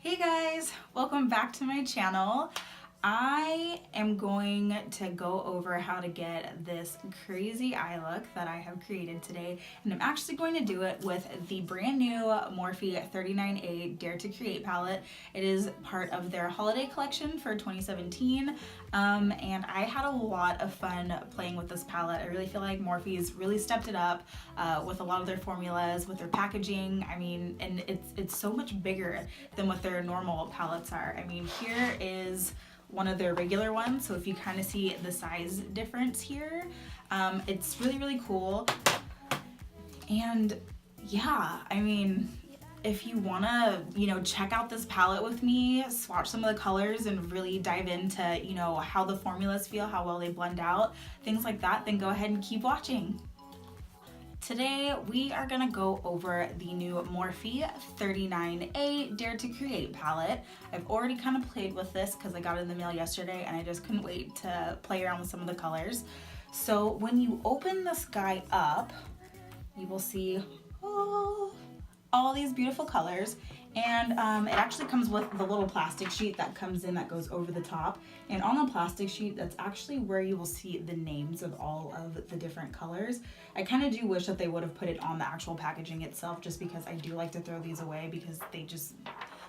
Hey guys, welcome back to my channel. I am going to go over how to get this crazy eye look that I have created today, and I'm actually going to do it with the brand new Morphe 39A Dare to Create palette. It is part of their holiday collection for 2017, and I had a lot of fun playing with this palette. I really feel like Morphe's really stepped it up with a lot of their formulas, with their packaging. I mean, and it's so much bigger than what their normal palettes are. I mean, here is one of their regular ones, so if you kind of see the size difference here, it's really cool. And yeah, I mean, if you want to check out this palette with me, swatch some of the colors and really dive into how the formulas feel, how well they blend out, things like that, then go ahead and keep watching. Today we are going to go over the new Morphe 39A Dare to Create palette. I've already kind of played with this because I got it in the mail yesterday and I just couldn't wait to play around with some of the colors. So when you open this guy up, you will see all these beautiful colors, and it actually comes with the little plastic sheet that comes in that goes over the top, and on the plastic sheet that's actually where you will see the names of all of the different colors. I kind of do wish that they would have put it on the actual packaging itself, just because I do like to throw these away because they just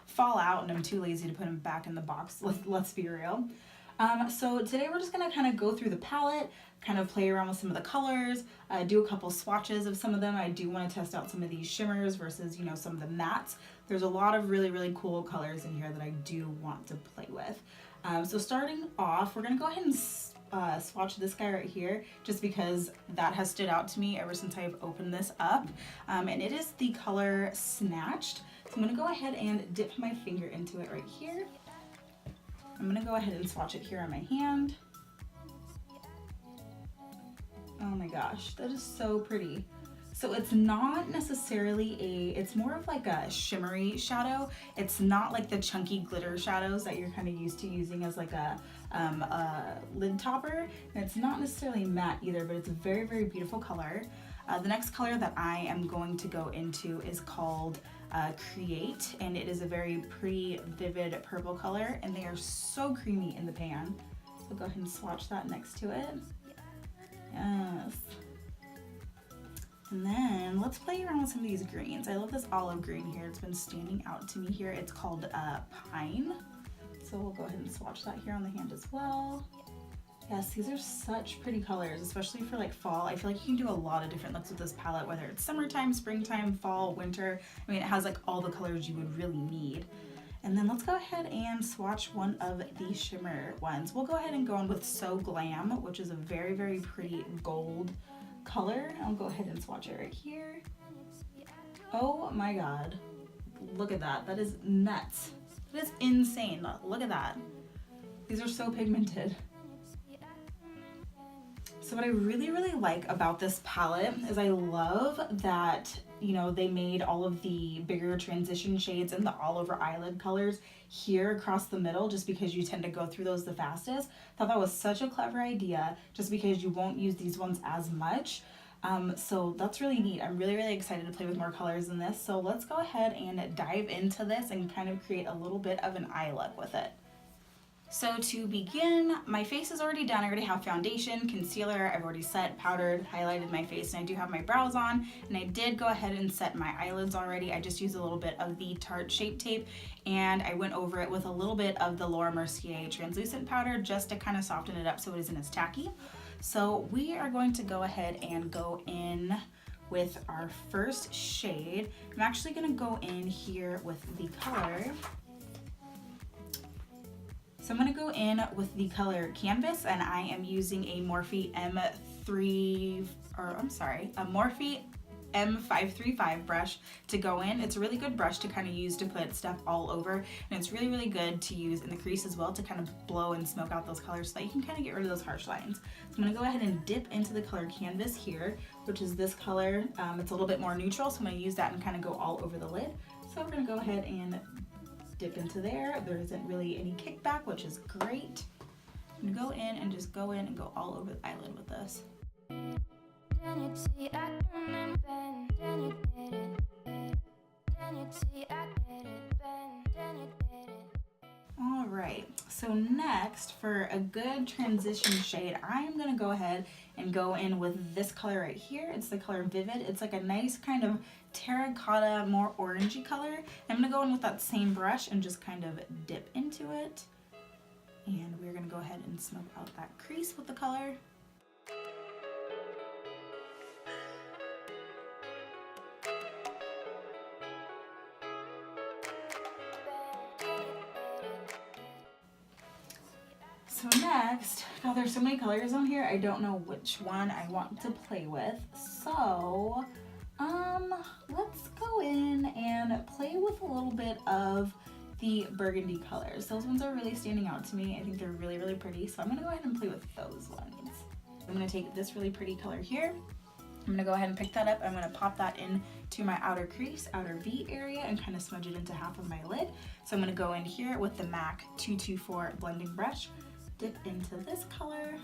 fall out and I'm too lazy to put them back in the box. Let's be real. So today we're just going to kind of go through the palette, kind of play around with some of the colors, do a couple swatches of some of them. I do want to test out some of these shimmers versus, some of the mattes. There's a lot of really cool colors in here that I do want to play with. So starting off, we're going to go ahead and swatch this guy right here, just because that has stood out to me ever since I've opened this up. And it is the color Snatched. So I'm going to go ahead and dip my finger into it right here. I'm going to go ahead and swatch it here on my hand. Oh my gosh, that is so pretty. So it's not necessarily it's more of like a shimmery shadow. It's not like the chunky glitter shadows that you're kind of used to using as like a lid topper. And it's not necessarily matte either, but it's a very beautiful color. The next color that I am going to go into is called Create, and it is a very pretty vivid purple color, and they are so creamy in the pan. So go ahead and swatch that next to it. Yes. And then let's play around with some of these greens. I love this olive green here. It's been standing out to me here. It's called Pine. So we'll go ahead and swatch that here on the hand as well. Yes, these are such pretty colors, especially for like fall. I feel like you can do a lot of different looks with this palette, whether it's summertime, springtime, fall, winter. I mean, it has like all the colors you would really need. And then let's go ahead and swatch one of the shimmer ones. We'll go ahead and go in with So Glam, which is a very pretty gold color. I'll go ahead and swatch it right here. Oh my god. Look at that. That is nuts. That is insane. Look at that. These are so pigmented. So what I really like about this palette is I love that, they made all of the bigger transition shades and the all over eyelid colors here across the middle, just because you tend to go through those the fastest. Thought that was such a clever idea, just because you won't use these ones as much. So that's really neat. I'm really excited to play with more colors in this. So let's go ahead and dive into this and kind of create a little bit of an eye look with it. So to begin, my face is already done. I already have foundation, concealer, I've already set, powdered, highlighted my face, and I do have my brows on, and I did go ahead and set my eyelids already. I just used a little bit of the Tarte Shape Tape, and I went over it with a little bit of the Mercier translucent powder just to kind of soften it up so it isn't as tacky. So we are going to go ahead and go in with our first shade. I'm actually going to go in here with the color. So I'm going to go in with the color Canvas, and I am using a Morphe Morphe M535 brush to go in. It's a really good brush to kind of use to put stuff all over, and it's really good to use in the crease as well to kind of blow and smoke out those colors so that you can kind of get rid of those harsh lines. So I'm going to go ahead and dip into the color Canvas here, which is this color. It's a little bit more neutral, so I'm going to use that and kind of go all over the lid. So we're going to go ahead and dip into there. There isn't really any kickback, which is great. I'm gonna go in and just go in and go all over the eyelid with this. So next, for a good transition shade, I am going to go ahead and go in with this color right here. It's the color Vivid. It's like a nice kind of terracotta, more orangey color. I'm going to go in with that same brush and just kind of dip into it. And we're going to go ahead and smoke out that crease with the color. So next, now there's so many colors on here, I don't know which one I want to play with. So, let's go in and play with a little bit of the burgundy colors. Those ones are really standing out to me. I think they're really, really pretty. So I'm gonna go ahead and play with those ones. I'm gonna take this really pretty color here. I'm gonna go ahead and pick that up. I'm gonna pop that into my outer crease, outer V area, and kind of smudge it into half of my lid. So I'm gonna go in here with the MAC 224 blending brush, dip into this color,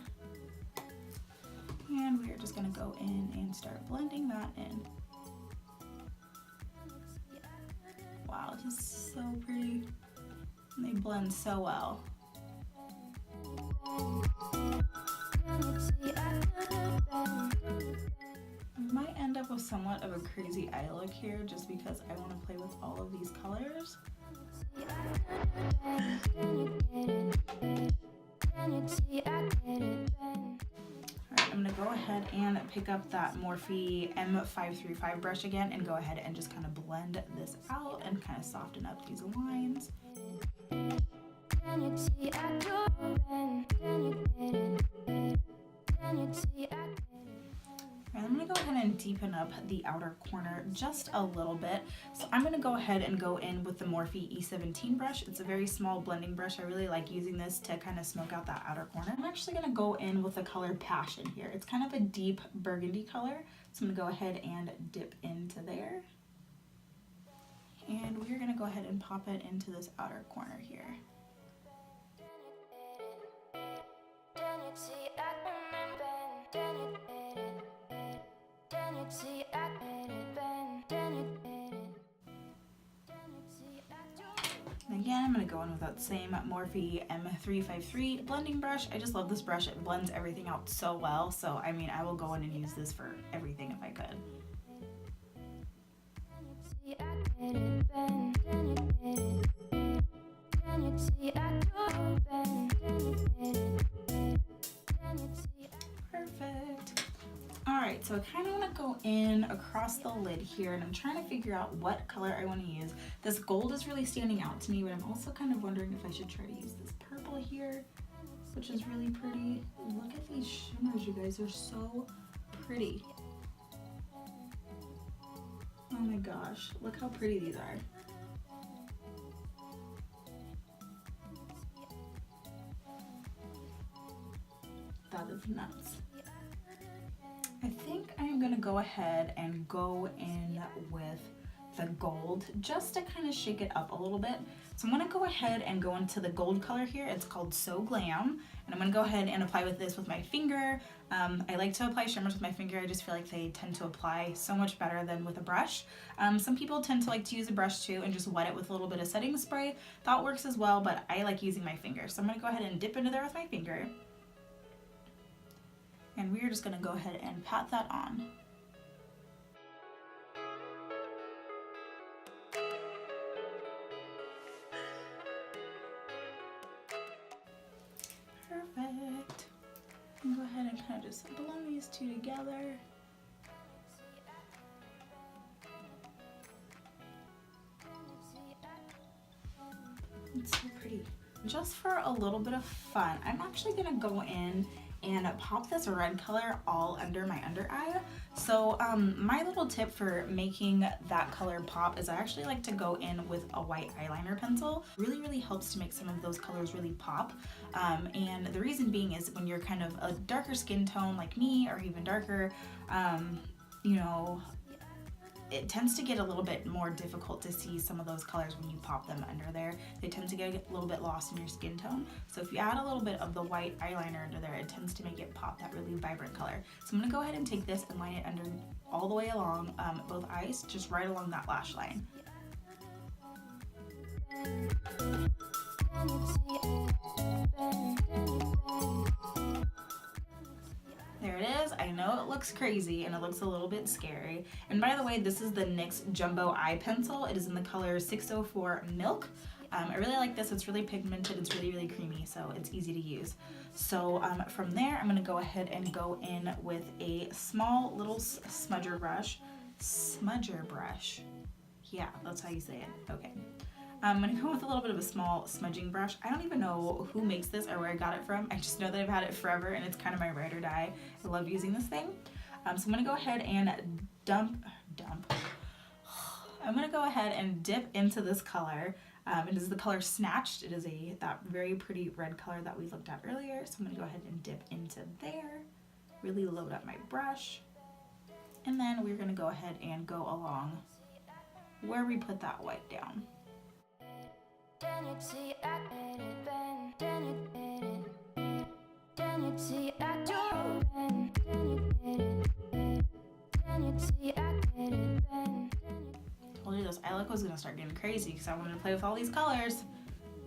and we're just gonna go in and start blending that in. Wow, just so pretty. And they blend so well. I might end up with somewhat of a crazy eye look here just because I want to play with all of these colors. Alright, I'm going to go ahead and pick up that Morphe M535 brush again and go ahead and just kind of blend this out and kind of soften up these lines. I'm going to go ahead and deepen up the outer corner just a little bit. So I'm going to go ahead and go in with the Morphe E17 brush. It's a very small blending brush. I really like using this to kind of smoke out that outer corner. I'm actually going to go in with the color Passion here. It's kind of a deep burgundy color. So I'm going to go ahead and dip into there. And we're going to go ahead and pop it into this outer corner here. And again, I'm going to go in with that same Morphe M353 blending brush. I just love this brush. It blends everything out so well. So, I mean, I will go in and use this for everything if I could. Perfect. Alright, so I kind of want to go in across the lid here, and I'm trying to figure out what color I want to use. This gold is really standing out to me, but I'm also kind of wondering if I should try to use this purple here, which is really pretty. Look at these shimmers, you guys. They're so pretty. Oh my gosh, look how pretty these are. That is nuts. I think I'm gonna go ahead and go in with the gold just to kind of shake it up a little bit. So I'm gonna go ahead and go into the gold color here. It's called So Glam, and I'm gonna go ahead and apply with this with my finger. I like to apply shimmers with my finger. I just feel like they tend to apply so much better than with a brush. Some people tend to like to use a brush too and just wet it with a little bit of setting spray. That works as well, but I like using my finger. So I'm gonna go ahead and dip into there with my finger. And we're just gonna go ahead and pat that on. Perfect. And go ahead and kind of just blend these two together. It's so pretty. Just for a little bit of fun, I'm actually gonna go in and pop this red color all under my under eye. So my little tip for making that color pop is I actually like to go in with a white eyeliner pencil. Really helps to make some of those colors really pop. And the reason being is when you're kind of a darker skin tone like me or even darker, you know, it tends to get a little bit more difficult to see some of those colors when you pop them under there. They tend to get a little bit lost in your skin tone. So if you add a little bit of the white eyeliner under there, it tends to make it pop that really vibrant color. So I'm gonna go ahead and take this and line it under all the way along both eyes, just right along that lash line. looks crazy and it looks a little bit scary. And by the way, this is the NYX Jumbo Eye Pencil. It is in the color 604 Milk. I really like this. It's really pigmented. It's really, really creamy, so it's easy to use. So from there, I'm going to go ahead and go in with a small little smudger brush. Smudger brush. Yeah, that's how you say it. Okay. I'm going to go with a little bit of a small smudging brush. I don't even know who makes this or where I got it from. I just know that I've had it forever and it's kind of my ride or die. I love using this thing. So I'm going to go ahead and I'm going to go ahead and dip into this color. It is the color Snatched. It is that very pretty red color that we looked at earlier. So I'm going to go ahead and dip into there. Really load up my brush. And then we're going to go ahead and go along where we put that white down. Told you this eye look was gonna start getting crazy because I wanted to play with all these colors.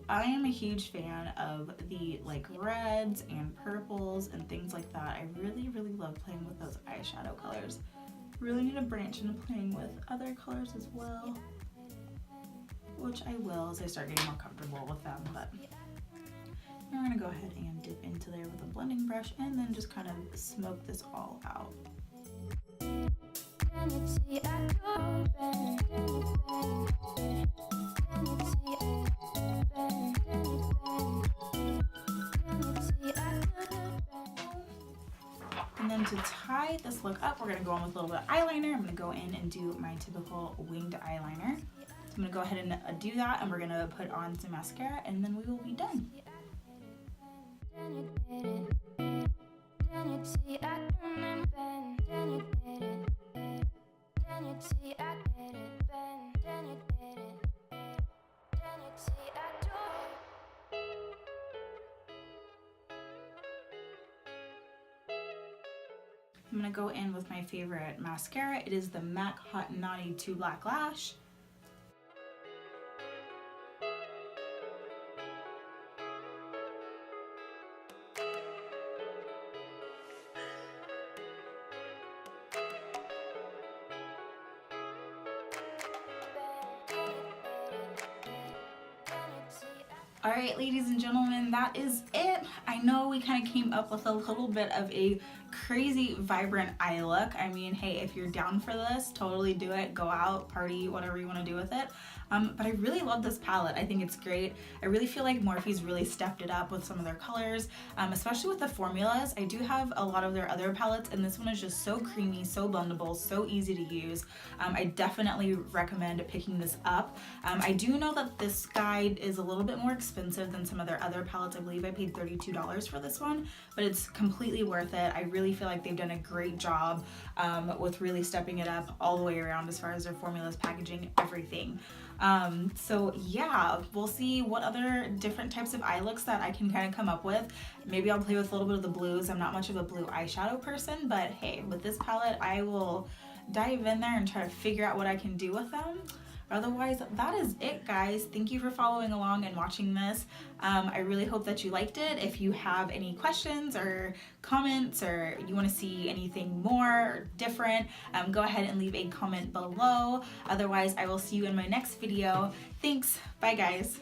I am a huge fan of the like reds and purples and things like that. I really, really love playing with those eyeshadow colors. Really need to branch into playing with other colors as well, which I will as I start getting more comfortable with them. But we're gonna go ahead and dip into there with a blending brush and then just kind of smoke this all out. And then to tie this look up, we're gonna go in with a little bit of eyeliner. I'm gonna go in and do my typical winged eyeliner. So I'm gonna go ahead and do that, and we're gonna put on some mascara, and then we will be done. I'm gonna go in with my favorite mascara. It is the MAC Hot and Naughty 2 Black Lash. All right, ladies and gentlemen, that is it. I know we kind of came up with a little bit of a crazy, vibrant eye look. I mean, hey, if you're down for this, totally do it. Go out, party, whatever you want to do with it. But I really love this palette. I think it's great. I really feel like Morphe's really stepped it up with some of their colors, especially with the formulas. I do have a lot of their other palettes, and this one is just so creamy, so blendable, so easy to use. I definitely recommend picking this up. I do know that this guide is a little bit more expensive than some of their other palettes. I believe I paid $32 for this one, but it's completely worth it. I really feel like they've done a great job with really stepping it up all the way around as far as their formulas, packaging, everything. So yeah, we'll see what other different types of eye looks that I can kind of come up with. Maybe I'll play with a little bit of the blues. I'm not much of a blue eyeshadow person, but hey, with this palette, I will dive in there and try to figure out what I can do with them. Otherwise, that is it, guys. Thank you for following along and watching this. I really hope that you liked it. If you have any questions or comments, or you want to see anything more different, go ahead and leave a comment below. Otherwise, I will see you in my next video. Thanks. Bye, guys.